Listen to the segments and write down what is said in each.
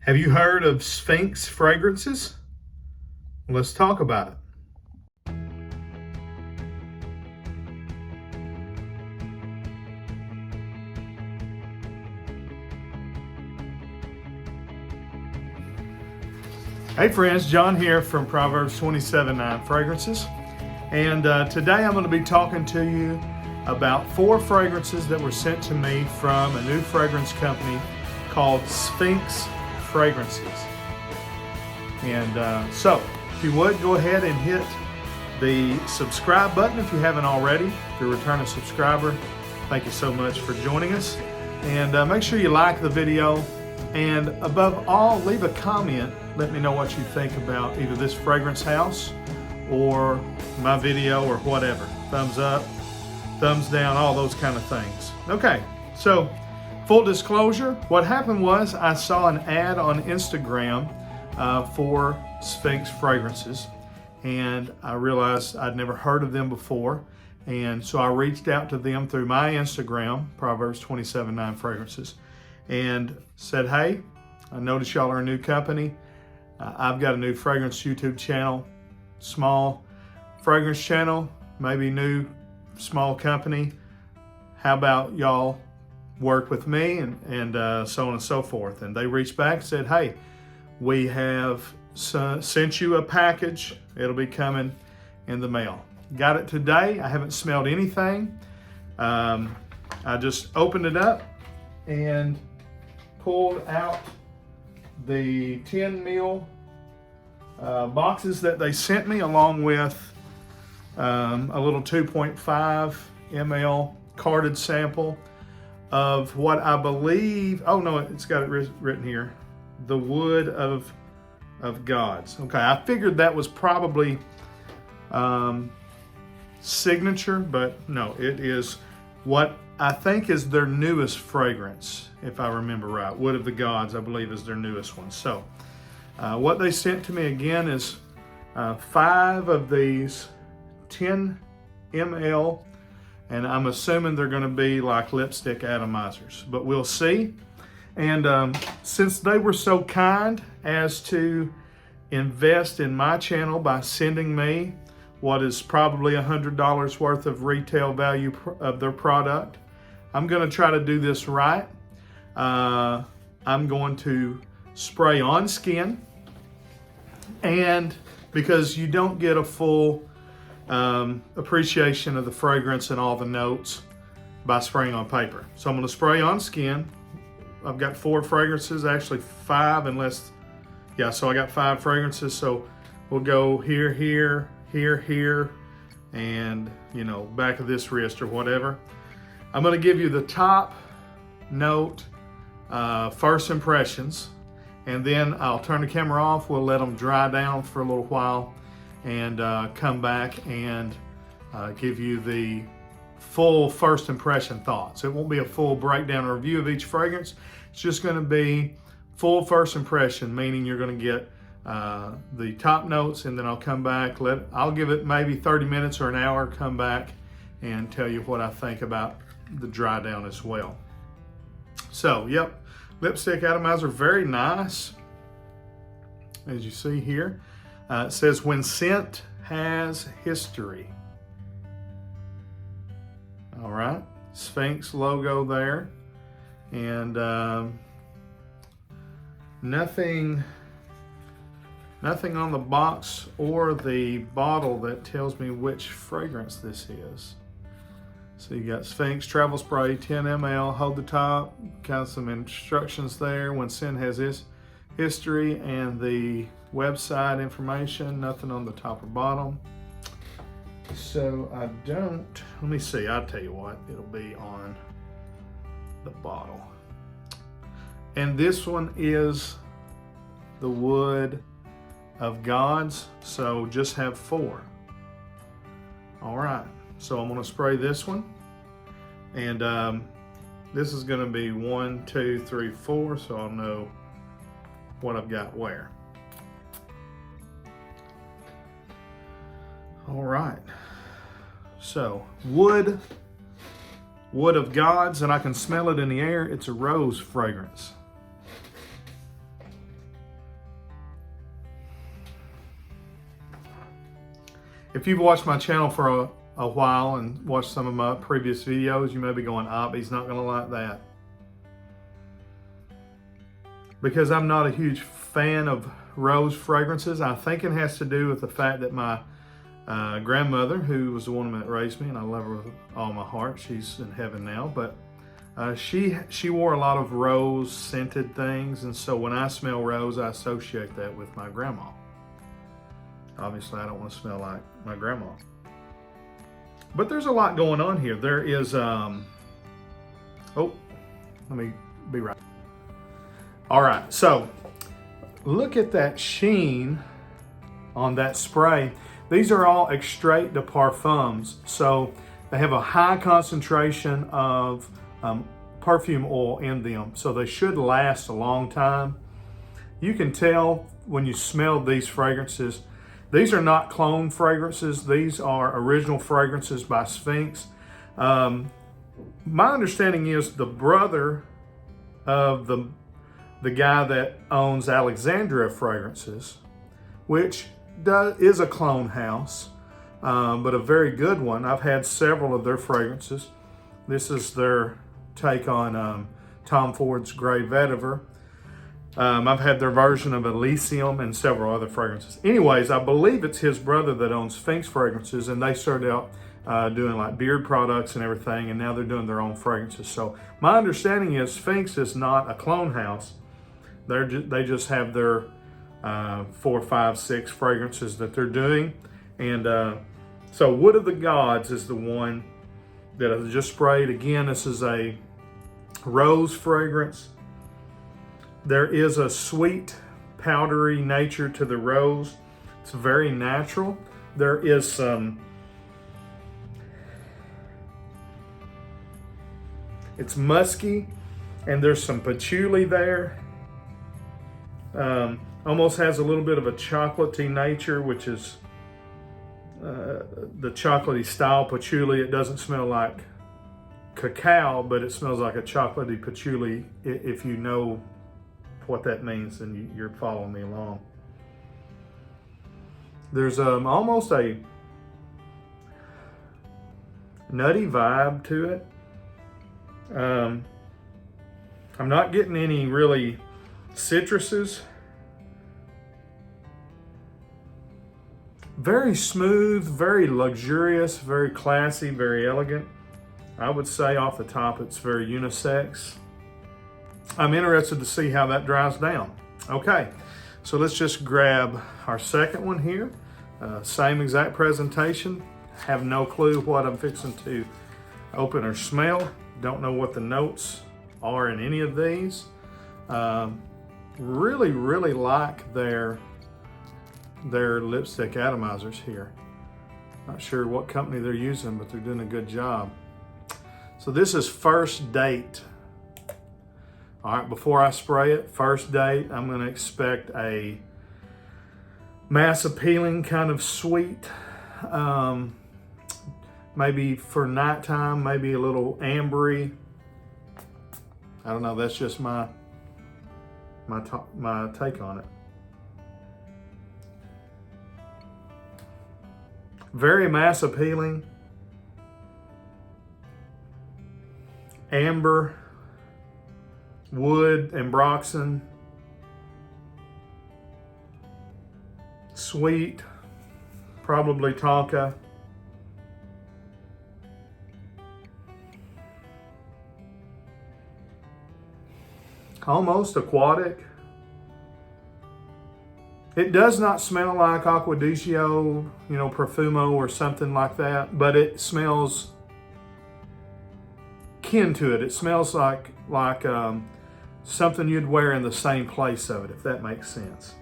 Have you heard of Sphinx Fragrances? Let's talk about it. Hey friends, John here from Proverbs 27:9 Fragrances. And today I'm going to be talking to you about 4 fragrances that were sent to me from a new fragrance company called Sphinx Fragrances. And so, if you would, go ahead and hit the subscribe button if you haven't already. If you're a returning subscriber, thank you so much for joining us. And make sure you like the video. And above all, leave a comment. Let me know what you think about either this fragrance house or my video or whatever. Thumbs up, thumbs down, all those kind of things. Okay, so full disclosure, what happened was I saw an ad on Instagram for Sphinx Fragrances, and I realized I'd never heard of them before, and so I reached out to them through my Instagram, Proverbs 27:9 Fragrances, and said, hey, I noticed y'all are a new company. I've got a new fragrance YouTube channel, small fragrance channel, maybe new, small company. How about y'all work with me and so on and so forth. And they reached back and said, hey, we have sent you a package. It'll be coming in the mail. Got it today. I haven't smelled anything. I just opened it up and pulled out the 10 mil boxes that they sent me, along with a little 2.5 ml carded sample of what I believe, oh no, it's got it written here, the wood of gods. Okay, I figured that was probably signature, but no, it is what I think is their newest fragrance, if I remember right. Wood of the Gods, I believe, is their newest one. So what they sent to me again is 5 of these 10 ml, and I'm assuming they're going to be like lipstick atomizers, but we'll see. And since they were so kind as to invest in my channel by sending me what is probably $100 worth of retail value of their product, I'm going to try to do this right. I'm going to spray on skin, and because you don't get a full appreciation of the fragrance and all the notes by spraying on paper. So I'm going to spray on skin. I've got 4 fragrances, actually 5 unless, yeah, so I got 5 fragrances. So we'll go here, here, here, here, and, you know, back of this wrist or whatever. I'm going to give you the top note, first impressions, and then I'll turn the camera off. We'll let them dry down for a little while and come back and give you the full first impression thoughts. It won't be a full breakdown or review of each fragrance. It's just going to be full first impression, meaning you're going to get the top notes, and then I'll come back. I'll give it maybe 30 minutes or an hour, come back and tell you what I think about the dry down as well. So, yep, lipstick atomizer, very nice. As you see here, it says, when scent has history. All right, Sphinx logo there, and nothing on the box or the bottle that tells me which fragrance this is. So you got Sphinx travel spray, 10 ml, hold the top, got some instructions there, when scent has this history, and the website information, nothing on the top or bottom. So I don't, let me see, I'll tell you what, it'll be on the bottle. And this one is the wood of gods, so just have 4. All right, so I'm gonna spray this one, and this is gonna be 1, 2, 3, 4, so I'll know what I've got where. All right, so wood of gods, and I can smell it in the air. It's a rose fragrance. If you've watched my channel for a while and watched some of my previous videos, you may be going, he's not gonna like that. Because I'm not a huge fan of rose fragrances. I think it has to do with the fact that my grandmother, who was the woman that raised me, and I love her with all my heart, she's in heaven now, but she wore a lot of rose scented things, and so when I smell rose, I associate that with my grandma. Obviously, I don't want to smell like my grandma. But there's a lot going on here. There is, let me be right. All right, so look at that sheen on that spray. These are all extrait de parfums, so they have a high concentration of perfume oil in them, so they should last a long time. You can tell when you smell these fragrances. These are not clone fragrances. These are original fragrances by Sphinx. My understanding is the brother of the guy that owns Alexandria Fragrances, which is a clone house, but a very good one. I've had several of their fragrances. This is their take on Tom Ford's Grey Vetiver. I've had their version of Elysium and several other fragrances. Anyways, I believe it's his brother that owns Sphinx Fragrances, and they started out doing like beard products and everything, and now they're doing their own fragrances. So my understanding is Sphinx is not a clone house. They just have their 4, 5, 6 fragrances that they're doing. And so Wood of the Gods is the one that I just sprayed. Again, this is a rose fragrance. There is a sweet, powdery nature to the rose. It's very natural. There is some, it's musky, and there's some patchouli there. Almost has a little bit of a chocolatey nature, which is the chocolatey style patchouli. It doesn't smell like cacao, but it smells like a chocolatey patchouli. If you know what that means, then you're following me along. There's almost a nutty vibe to it. I'm not getting any really citruses. Very smooth, very luxurious, very classy, very elegant. I would say off the top it's very unisex. I'm interested to see how that dries down. Okay, so let's just grab our second one here. Same exact presentation. Have no clue what I'm fixing to open or smell. Don't know what the notes are in any of these. Really like their lipstick atomizers here. Not sure what company they're using, but they're doing a good job. So this is First Date. All right, before I spray it, First Date, I'm gonna expect a mass appealing kind of sweet, maybe for nighttime, maybe a little ambery. I don't know, that's just my take on it. Very mass appealing. Amber, wood, and ambroxan. Sweet, probably tonka. Almost aquatic. It does not smell like Acqua di Gio, Profumo or something like that, but it smells kin to it. It smells like something you'd wear in the same place of it, if that makes sense.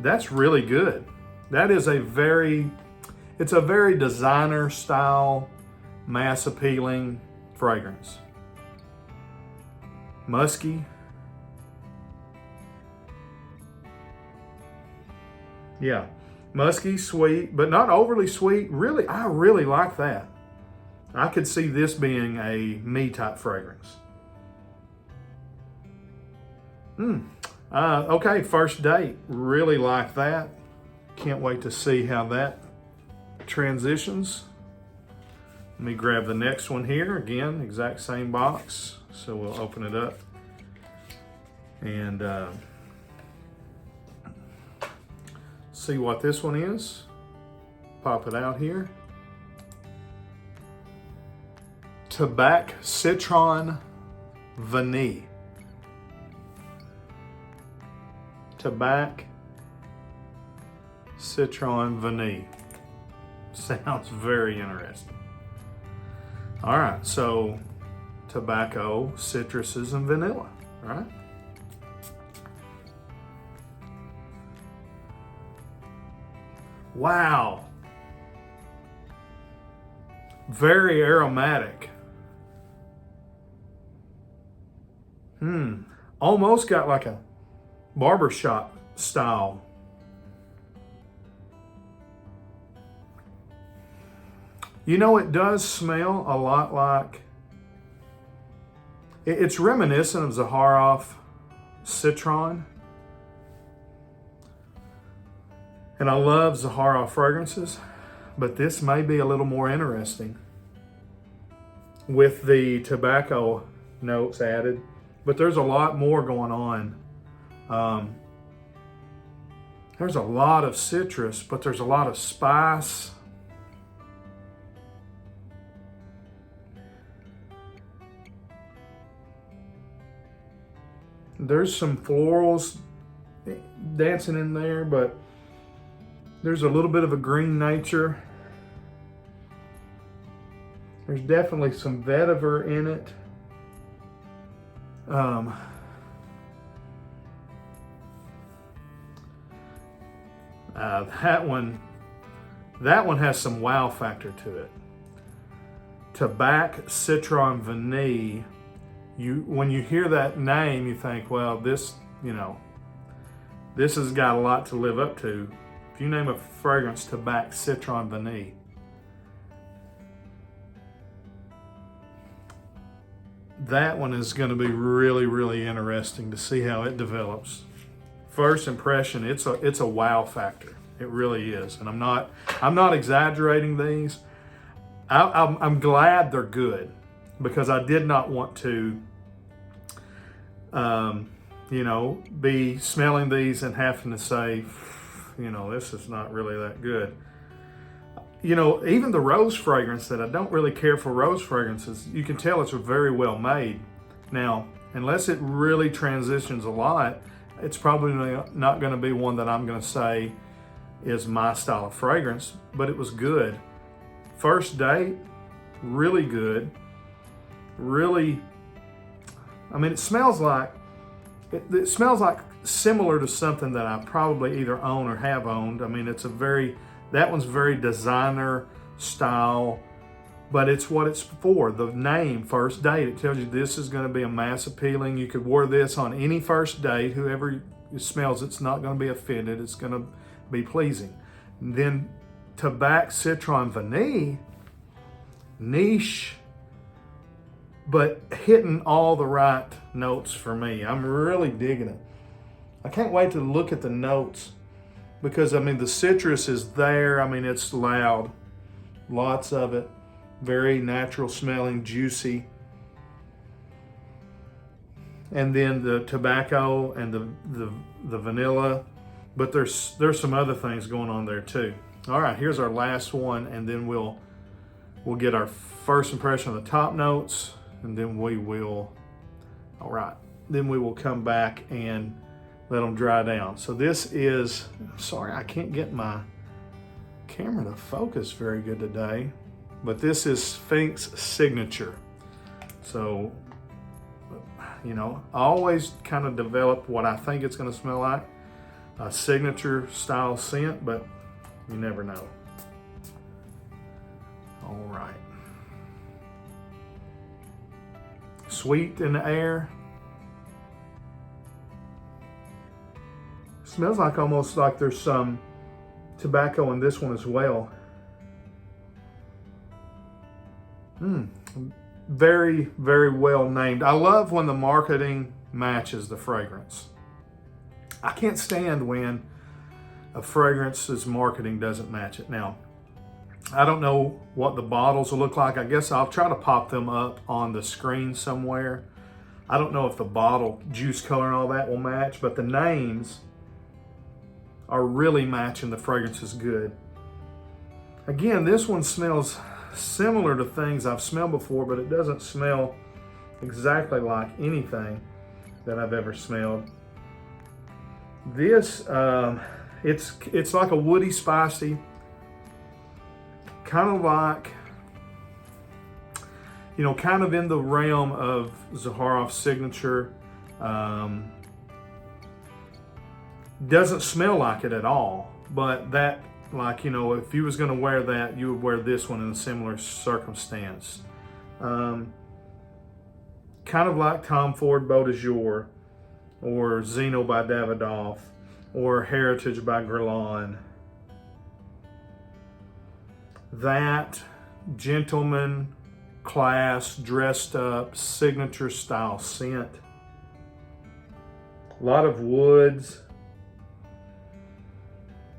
That's really good. That is it's a very designer style, mass appealing fragrance. Musky. Yeah, musky, sweet, but not overly sweet. Really, I really like that. I could see this being a me type fragrance. Okay, First Date. Really like that. Can't wait to see how that transitions. Let me grab the next one here. Again, exact same box. So we'll open it up and see what this one is. Pop it out here. Tabac Citron Vanille. Tabac Citron Vanille. Sounds very interesting. All right, so tobacco, citruses, and vanilla, right? Wow. Very aromatic. Almost got like a barbershop style. You know, it does smell a lot like, it's reminiscent of Zaharoff Citron. And I love Zaharoff fragrances, but this may be a little more interesting with the tobacco notes added. But there's a lot more going on. There's a lot of citrus, but there's a lot of spice. There's some florals dancing in there, but there's a little bit of a green nature. There's definitely some vetiver in it. That one has some wow factor to it. Tabac Citron Vanille. When you hear that name, you think, well, this has got a lot to live up to. If you name a fragrance Tabac Citron Vanille, that one is going to be really, really interesting to see how it develops. First impression, it's a wow factor. It really is, and I'm not exaggerating these. I'm glad they're good, because I did not want to, be smelling these and having to say, this is not really that good. Even the rose fragrance, that I don't really care for rose fragrances, you can tell it's very well made. Now, unless it really transitions a lot, it's probably not going to be one that I'm going to say is my style of fragrance, but it was good. First date, really good. Really, it smells like, it smells like similar to something that I probably either own or have owned. That one's very designer style, but it's what it's for. The name, First Date, it tells you this is going to be a mass appealing. You could wear this on any first date. Whoever smells it's not going to be offended. It's going to be pleasing. And then Tabac Citron Vanille, niche, but hitting all the right notes for me. I'm really digging it. I can't wait to look at the notes, because the citrus is there. It's loud, lots of it, very natural smelling, juicy. And then the tobacco and the vanilla, but there's some other things going on there too. All right, here's our last one, and then we'll get our first impression of the top notes, and then we will come back and let them dry down. So this is, sorry, I can't get my camera to focus very good today, but this is Sphinx Signature. So, I always kind of develop what I think it's going to smell like, a signature style scent, but you never know. All right. Sweet in the air. Smells like almost like there's some tobacco in this one as well. Very, very well named. I love when the marketing matches the fragrance. I can't stand when a fragrance's marketing doesn't match it. Now, I don't know what the bottles will look like. I guess I'll try to pop them up on the screen somewhere. I don't know if the bottle juice color and all that will match, but the names are really matching the fragrances good. Again, this one smells similar to things I've smelled before, but it doesn't smell exactly like anything that I've ever smelled. This, it's like a woody, spicy, kind of like, you know, kind of in the realm of Zaharoff's Signature. Doesn't smell like it at all, but that, like, you know, if you was gonna wear that, you would wear this one in a similar circumstance. Kind of like Tom Ford Beau de Jour, or Zeno by Davidoff, or Heritage by Guerlain. That gentleman, class, dressed up, signature style scent. A lot of woods.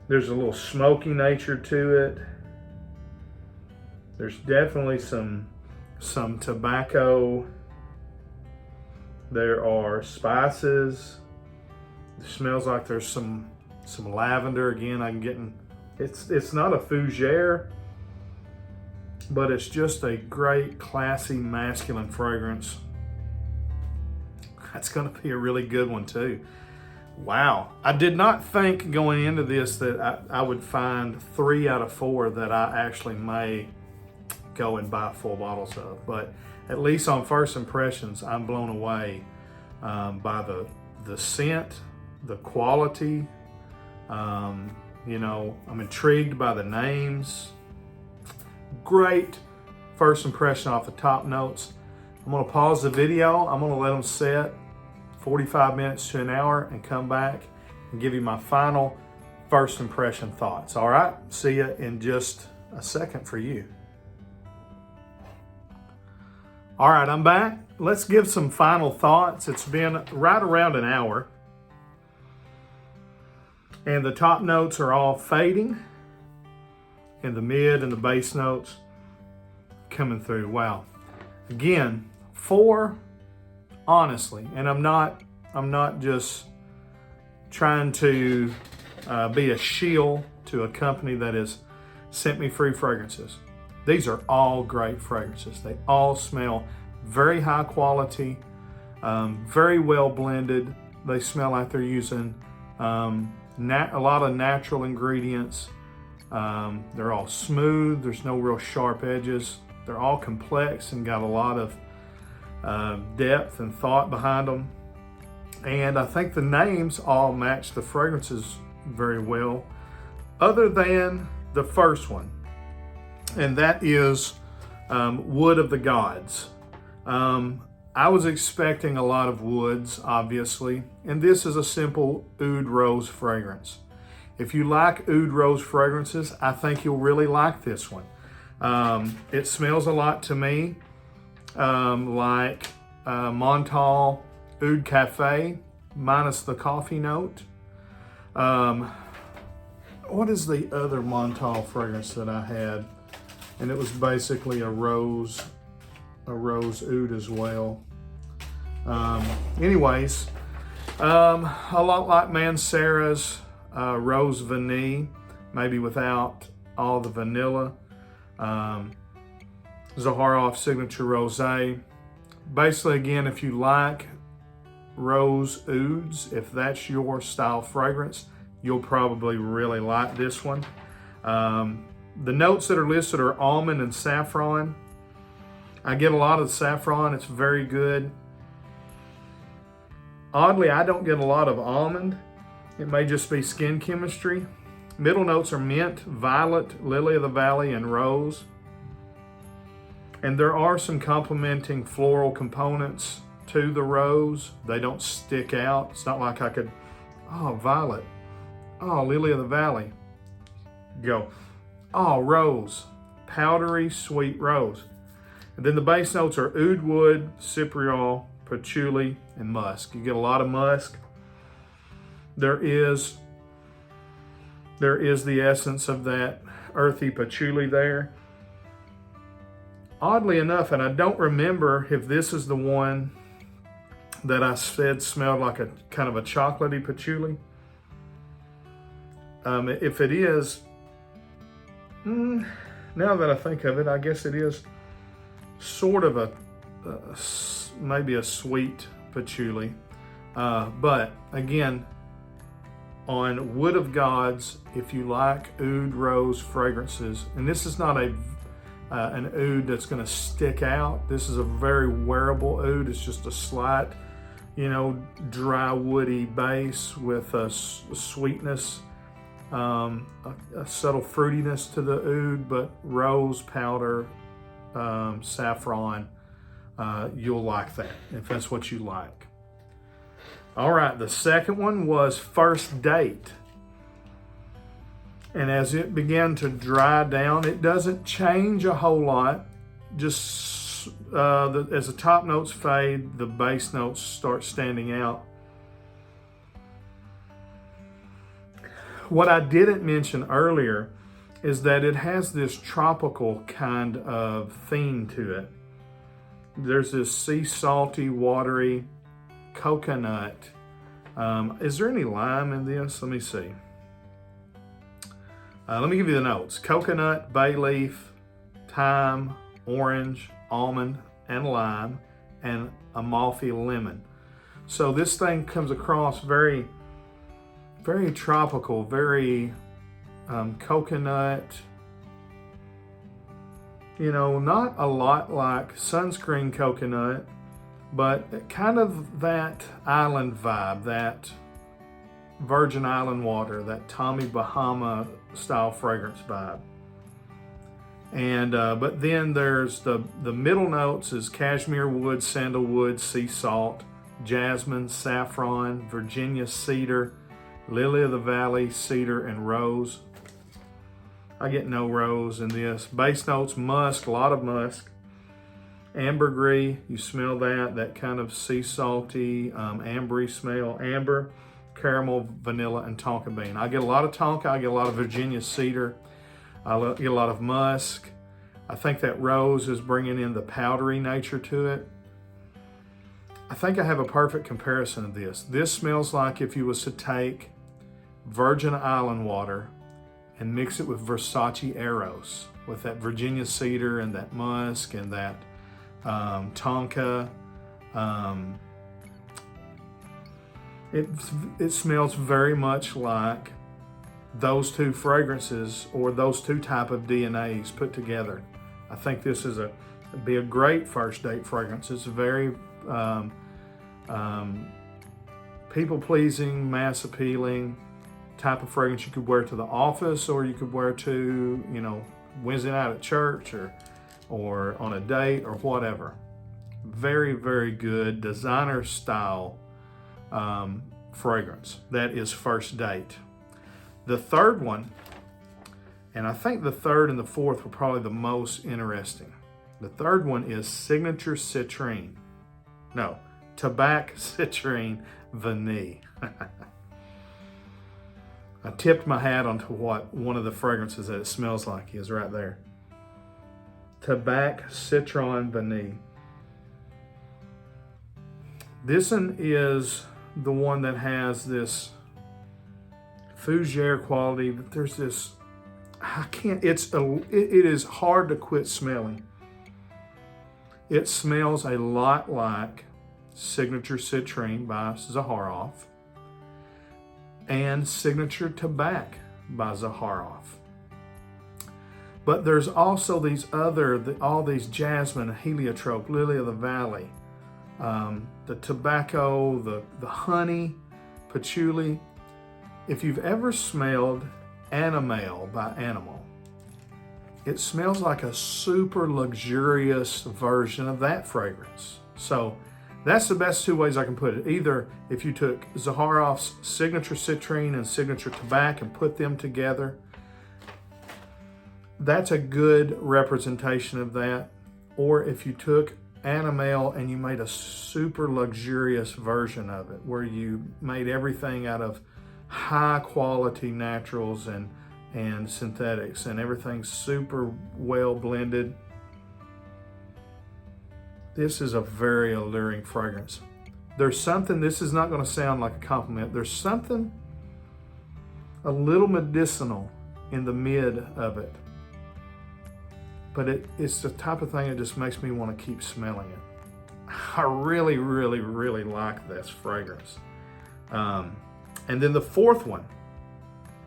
There's a little smoky nature to it. There's definitely some tobacco. There are spices. It smells like there's some lavender. Again, I'm getting, it's not a fougere, but it's just a great, classy, masculine fragrance. That's gonna be a really good one too. Wow, I did not think going into this that I would find 3 out of 4 that I actually may go and buy full bottles of, but at least on first impressions, I'm blown away by the scent, the quality. You know, I'm intrigued by the names. Great first impression off the top notes. I'm gonna pause the video. I'm gonna let them set 45 minutes to an hour and come back and give you my final first impression thoughts. All right, see you in just a second for you. All right, I'm back. Let's give some final thoughts. It's been right around an hour, and the top notes are all fading, and the mid and the base notes coming through. Wow. Again, 4, honestly, and I'm not just trying to be a shield to a company that has sent me free fragrances. These are all great fragrances. They all smell very high quality, very well blended. They smell like they're using a lot of natural ingredients. They're all smooth. There's no real sharp edges. They're all complex and got a lot of depth and thought behind them. And I think the names all match the fragrances very well, other than the first one, and that is Wood of the Gods. I was expecting a lot of woods, obviously, and this is a simple oud rose fragrance. If you like oud rose fragrances, I think you'll really like this one. It smells a lot to me like Montal Oud Cafe, minus the coffee note. What is the other Montal fragrance that I had? And it was basically a rose oud as well. Anyways, a lot like Mancera's Rose Vanille, maybe without all the vanilla. Zaharoff Signature Rosé. Basically, again, if you like rose ouds, if that's your style fragrance, you'll probably really like this one. The notes that are listed are almond and saffron. I get a lot of saffron. It's very good. Oddly, I don't get a lot of almond. It may just be skin chemistry. Middle notes are mint, violet, lily of the valley, and rose. And there are some complementing floral components to the rose. They don't stick out. It's not like I could, oh, violet. Oh, lily of the valley. Go. Oh, rose. Powdery, sweet rose. And then the base notes are oud wood, cypriol, patchouli, and musk. You get a lot of musk. There is the essence of that earthy patchouli there. Oddly enough, and I don't remember if this is the one that I said smelled like a kind of a chocolatey patchouli. If it is, now that I think of it, I guess it is sort of maybe a sweet patchouli. But again, on Wood of Gods, if you like oud rose fragrances, and this is not an oud that's going to stick out. This is a very wearable oud. It's just a slight, dry woody base with a sweetness, a subtle fruitiness to the oud, but rose powder, saffron. You'll like that if that's what you like. All right, the second one was First Date. And as it began to dry down, it doesn't change a whole lot. Just as the top notes fade, the base notes start standing out. What I didn't mention earlier is that it has this tropical kind of theme to it. There's this sea salty, watery coconut. Is there any lime in this? Let me see. Let me give you the notes. Coconut, bay leaf, thyme, orange, almond, and lime, and Amalfi lemon. So this thing comes across very, very tropical, very coconut. Not a lot like sunscreen coconut, but kind of that island vibe, that Virgin Island water, that Tommy Bahama style fragrance vibe. And but then there's the middle notes is cashmere wood, sandalwood, sea salt, jasmine, saffron, Virginia cedar, lily of the valley, cedar, and rose. I get no rose in this. Base notes, musk, a lot of musk. Ambergris, you smell that kind of sea salty, ambery smell. Amber, caramel, vanilla, and tonka bean. I get a lot of tonka, I get a lot of Virginia cedar, I get a lot of musk. I think that rose is bringing in the powdery nature to it. I think I have a perfect comparison of this. This smells like if you was to take Virgin Island water and mix it with Versace Eros, with that Virginia cedar and that musk and that tonka. It smells very much like those two fragrances or those two type of DNAs put together. I think this is be a great first date fragrance. It's very people-pleasing, mass-appealing type of fragrance you could wear to the office, or you could wear to, Wednesday night at church or on a date or whatever. Very, very good designer style fragrance. That is First Date. The third one, and I think the third and the fourth were probably the most interesting. The third one is Signature Citron. No, Tabac Citron Vanille. I tipped my hat onto what one of the fragrances that it smells like is right there. Tabac Citron Vanille. This one is the one that has this fougere quality, but there's this, it is hard to quit smelling. It smells a lot like Signature Citron by Zaharoff and Signature Tabac by Zaharoff. But there's also these all these jasmine, heliotrope, lily of the valley, the tobacco, the honey, patchouli. If you've ever smelled Animale by Animal, it smells like a super luxurious version of that fragrance. So that's the best two ways I can put it. Either if you took Zaharoff's Signature Citron and Signature Tabac and put them together, that's a good representation of that. Or if you took Animale and you made a super luxurious version of it, where you made everything out of high quality naturals and and synthetics, and everything's super well blended. This is a very alluring fragrance. There's something, this is not going to sound like a compliment, there's something a little medicinal in the mid of it. But it's the type of thing that just makes me want to keep smelling it. I really, really, really like this fragrance. And then the fourth one,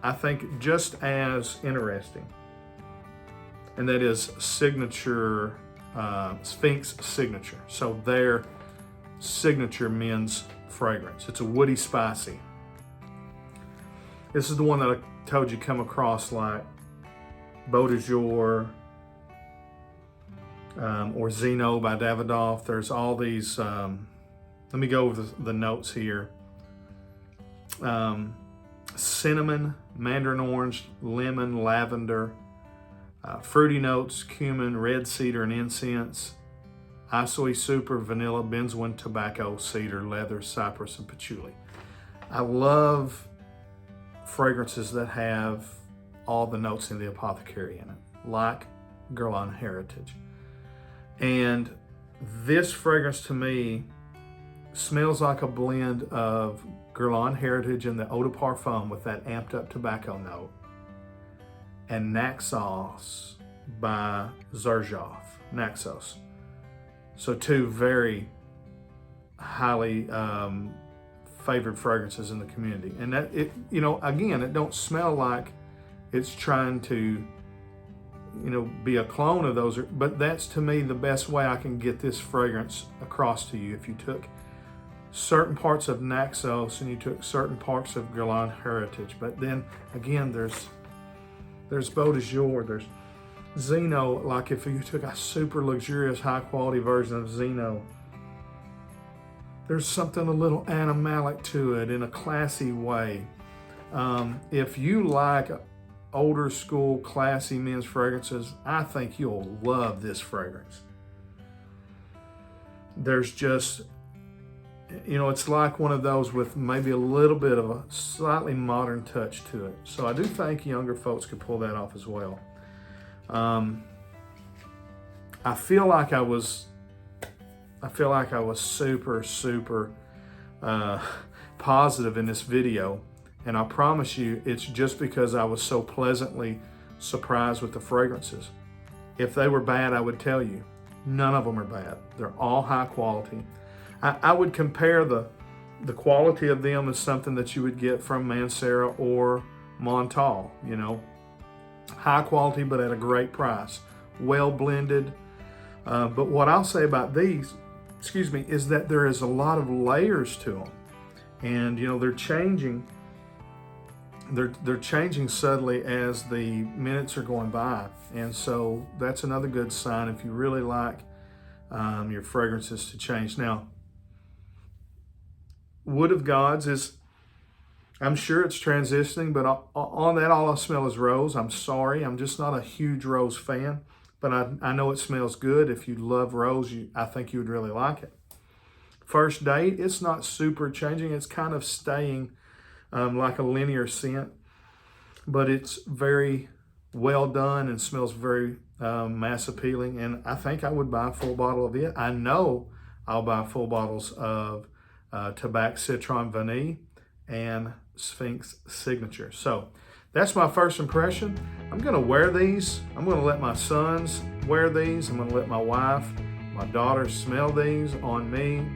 I think just as interesting, and that is Signature, Sphinx Signature. So their signature men's fragrance. It's a woody spicy. This is the one that I told you come across like Beau de Jour, or Zeno by Davidoff. There's all these, let me go over the notes here. Cinnamon, mandarin orange, lemon, lavender, fruity notes, cumin, red cedar and incense, isoe super, vanilla, benzoin, tobacco, cedar, leather, cypress, and patchouli. I love fragrances that have all the notes in the apothecary in it, like Guerlain Heritage. And this fragrance to me smells like a blend of Guerlain Heritage and the Eau de Parfum with that amped up tobacco note, and Naxos by Xerjoff, Naxos. So two very highly favored fragrances in the community. And that, it, you know, again, it don't smell like it's trying to, you know, be a clone of those, but that's to me the best way I can get this fragrance across to you. If you took certain parts of Naxos and you took certain parts of Guerlain Heritage, but then again, there's Beau de Jour, there's Zeno. Like if you took a super luxurious high quality version of Zeno, there's something a little animalic to it in a classy way. If you like older school classy men's fragrances, I think you'll love this fragrance. There's just, you know, it's like one of those with maybe a little bit of a slightly modern touch to it. So I do think younger folks could pull that off as well. I feel like I was super positive in this video, and I promise you it's just because I was so pleasantly surprised with the fragrances. If they were bad, I would tell you. None of them are bad. They're all high quality. I would compare the quality of them as something that you would get from Mancera or Montal, you know. High quality, but at a great price. Well blended. But what I'll say about these, is that there is a lot of layers to them. And, you know, they're changing subtly as the minutes are going by. And so that's another good sign if you really like your fragrances to change. Now, Wood of Gods is, I'm sure it's transitioning, but on that, all I smell is rose. I'm sorry, I'm just not a huge rose fan, but I know it smells good. If you love rose, I think you would really like it. First Date, it's not super changing. It's kind of staying like a linear scent, but it's very well done and smells very mass appealing. And I think I would buy a full bottle of it. I know I'll buy full bottles of Tabac, Citron, Vanille, and Sphinx Signature. So that's my first impression. I'm gonna wear these. I'm gonna let my sons wear these. I'm gonna let my wife, my daughter smell these on me,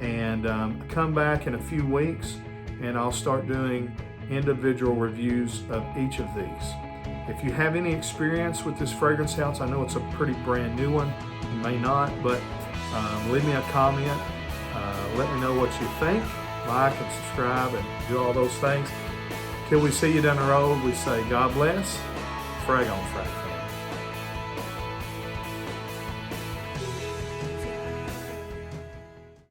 and come back in a few weeks and I'll start doing individual reviews of each of these. If you have any experience with this fragrance house, I know it's a pretty brand new one. You may not, but leave me a comment. Let me know what you think. Like and subscribe and do all those things. Till we see you down the road, we say God bless. Frag on frag.